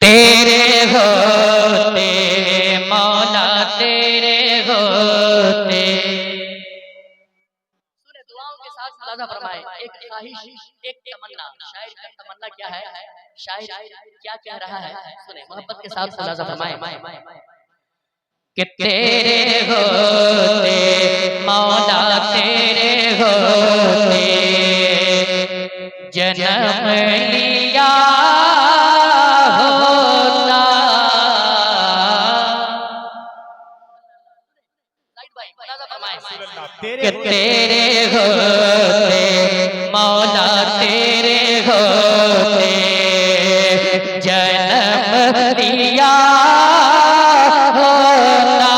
तेरे होते मौला तेरे होते। सुने दुआओं के साथ मुलाजा फरमाए। एक ख्वाहिश, एक तमन्ना। शायर का तमन्ना क्या है, शायर क्या कह रहा है, सुने मोहब्बत के साथ मुलाजा फरमाए कि तेरे होते मौला तेरे होते जन्म लिया होता। कि तेरे होते मौला तेरे होते जन्म लिया होता।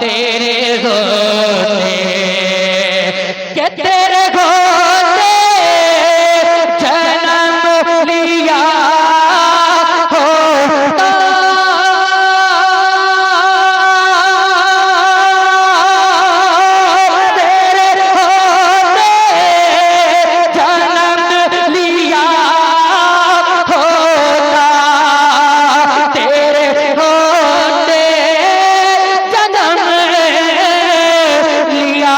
तेरे होते कि तेरे होते जन्म लिया होता। तेरे होते जन्म लिया होता। तेरे होते जन्म लिया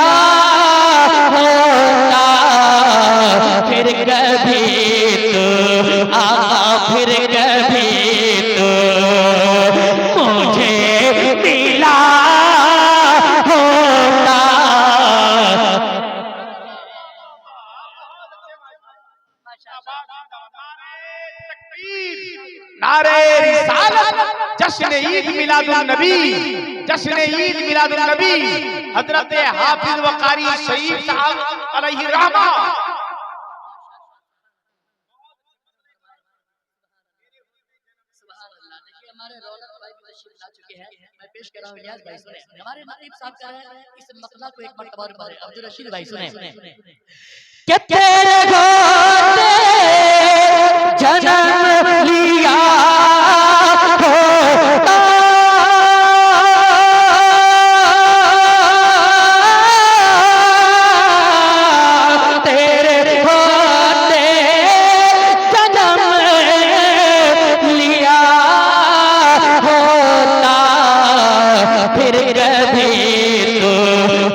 होता। फिर कभी तो आका फिर कभी तो मुझे मिला होता। नारे रिसालत, जश्न ईद मिलादुन नबी, जश्न ईद मिलादुन नबी। हजरत हाफिज वकारी शरीफ साहब अलैहि रहमा। देखिए हमारे रौनक भाई भी तशरीफ ला चुके हैं। मैं पेश कर रहा हूं इलियास भाई, सुने हमारे नदीम साहब कह रहे हैं इस मसला को एक मर्तबा और पढ़े। अब्दुल रशीद भाई सुने कि तेरे होते जन्म लिया होता। तेरे होते जन्म लिया होता। फिर कभी तो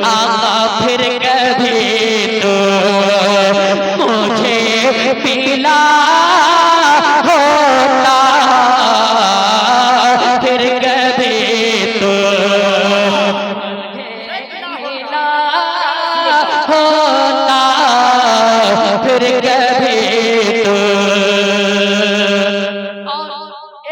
आका फिर कभी तो मुझे पिला होता। फिर कभी तो मिला होता। फिर कभी तो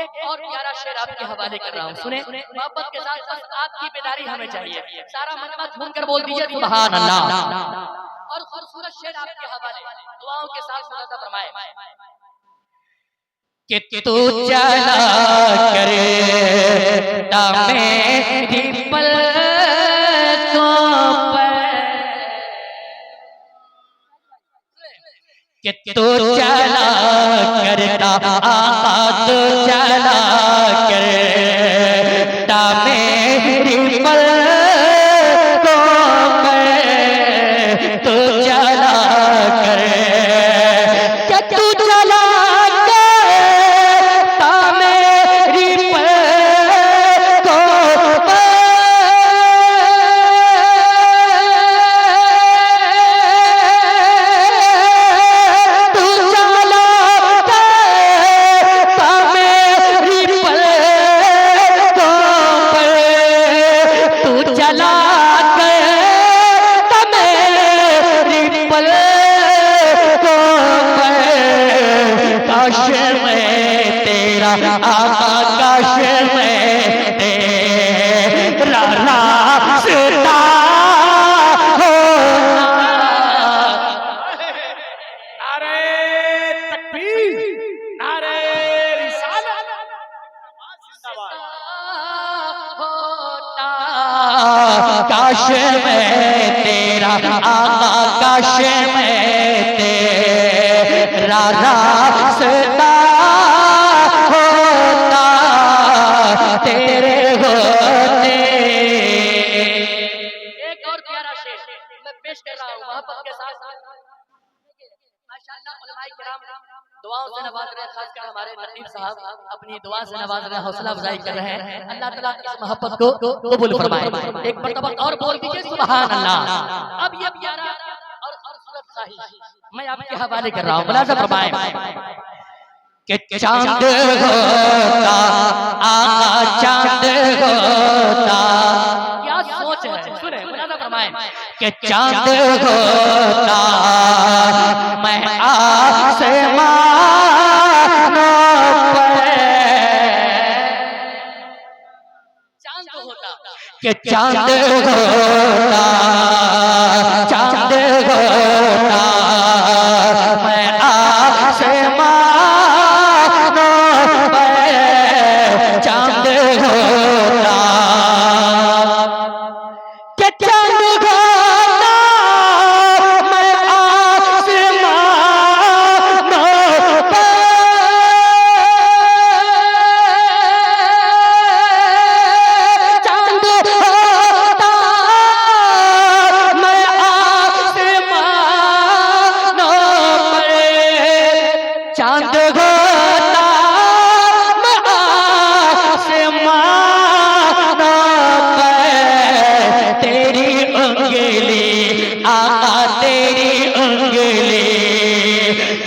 एक और प्यारा शेर आपके हवाले कर रहा हूँ, सुने मोहब्बत के साथ बस आपकी बेदारी हमें चाहिए। सारा मजमा झूम कर बोल दीजिए सुभान अल्लाह। और खूबसूरत शेर आपके हवाले दुआओं के साथ मुलाजा फरमाए कि तू चला करे मेरी पलकों पर। कि तू चला करता आका तू चला करता मेरी पलकों पर। तू चला कर कि तू चला करता मेरी पलकों पर। तू चला करता मेरी पलकों पर। तू चला करता मेरी पलकों पर। काश मैं तेरा आका काश मैं तेरा रास्ता होना। नारे तकबीर, नारे रिसालत, जिंदाबाद। होता। काश मैं तेरा आका काश मैं तेरा रास्ता होता। तेरे होते एक और प्यारा शेर मैं पेश कर रहा हूँ मोहब्बत के साथ। माशाअल्लाह उलमाए किराम दुआओं से नवाज रहे हैं, खासकर हमारे नदीम साहब अपनी दुआ से नवाज रहे हैं, हौसला अफजाई कर रहे हैं। अल्लाह ताला इस मोहब्बत को कबूल फरमाए। एक मर्तबा और बोल दीजिए सुभान अल्लाह। अब ये प्यारा और खूबसूरत ख्वाहिश मैं आपके हवाले कर रहा हूं, मुलाजा फरमाए कि चांद होता आका चांद होता, क्या सोच है, सुने मुलाजा फरमाए कि चांद होता मैं आसमां कि चांद होता चांद होता मैं आसमां पर चांद होता कि चांद होता मैं आसमां पर चांद होता मैं आसमां पर तेरी उंगली आका तेरी उंगली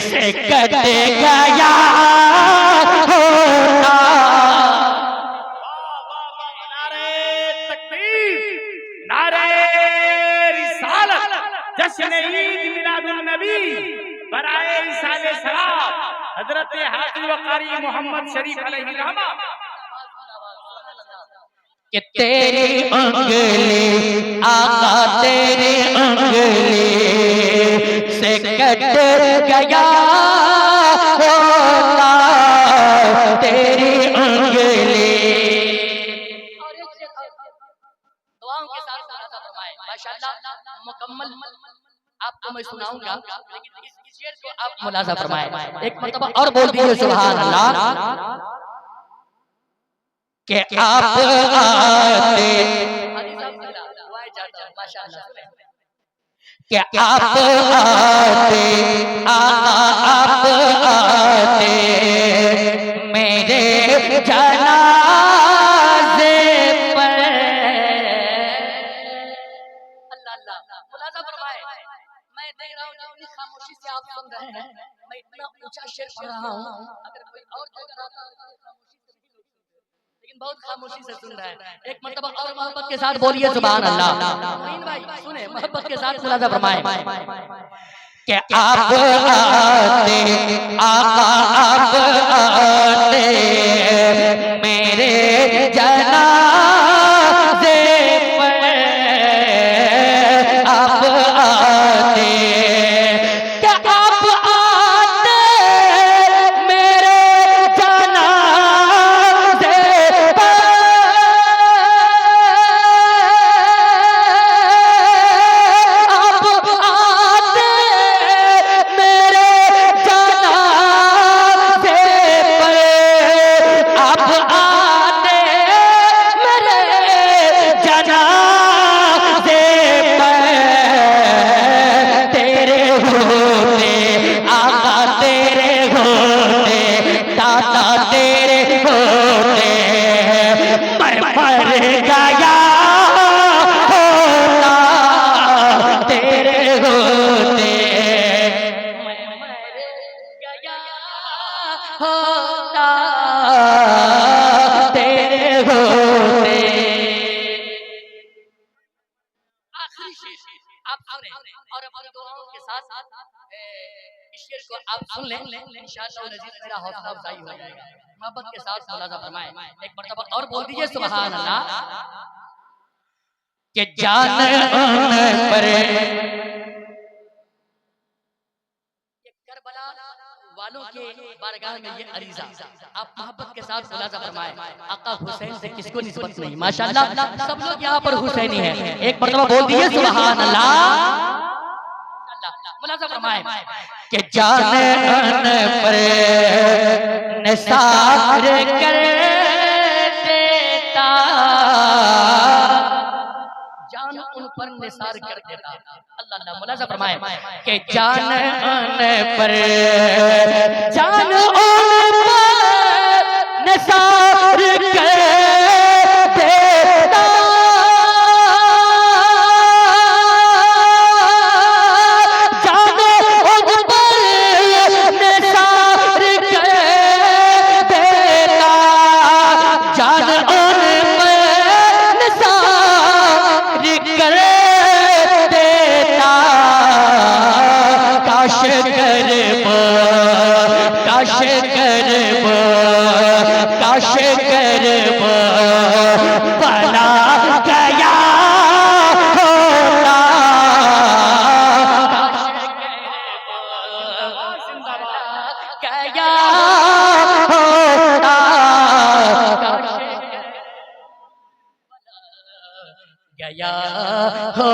से कट गया होता। नारे तकबीर, नारे रिसालत, जश्न ईद मिलादुन नबी बराए इसाले सलाम हजरत हाफिज व कारी मोहम्मद शरीफ अलैहि रहमा कि तेरी उंगली आका तेरी उंगली से कट गया होता तेरी उंगली। और एक शेर दुआओं के साथ मुलाजा फरमाए माशाअल्लाह मुकम्मल आपको मैं सुनाऊंगा, लेकिन इस शेर को आप मुलाजा फरमाए। एक मर्तबा और बोल दीजिए सुभान अल्लाह कि आप आते कि आप आते आप आते मेरे जनाजे पर। अल्लाह अल्लाह मुलाजा फरमाए। मैं देख रहा हूँ जितनी खामोशी से आप सुन रहे हैं, मैं इतना ऊंचा शेर पढ़ रहा हूँ, अगर कोई और जगह रहता लेकिन बहुत खामोशी से सुन रहा है। एक मर्तबा और मोहब्बत के साथ बोलिए सुभान अल्लाह। मोइन भाई सुने मोहब्बत के साथ मुलाजा फरमाए कि आप आते आका आप आते मेरे जनाजे पर आप आते कि आप आते मेरे जनाजे पर आप आते मेरे जनाजे पर आप आते मेरे जनाजे पर तेरे होते आका तेरे होते दादा तेरे होते मैं मर गया होता तेरे होते मैं मर गया होता तेरे होते। आखिरी शेर आप सुने और अपनी दुआओं के साथ साथ इस शेर को आप सुन लें, इंशाअल्लाह नज़ीर मेरा हौसला अफजाई हो जाएगा। मोहब्बत के साथ मुलाजा फरमाएं। एक मर्तबा और बोल दीजिए सुभान अल्लाह कि जान पर करबला वालों के बारगाह में ये अरीज़ा आप मोहब्बत के साथ मुलाजा फरमाएं। आका हुसैन से किसको निस्बत नहीं, माशाअल्लाह सब लोग यहाँ पर हुसैनी हैं। एक मर्तबा बोल दीजिए सुभान अल्लाह। मुलाजा फरमाएं कि जान पर निसार कर देता जान उन पर निसार कर देता। अल्लाह अल्लाह मुलाजा फरमाए कि जान आने पर जान आने पर निसार कर देता। जान उन पर निसार कर देता। जान उन पर निसार कर देता। काश करब काश करब काश करब बना गया होता। गया होता। गया हो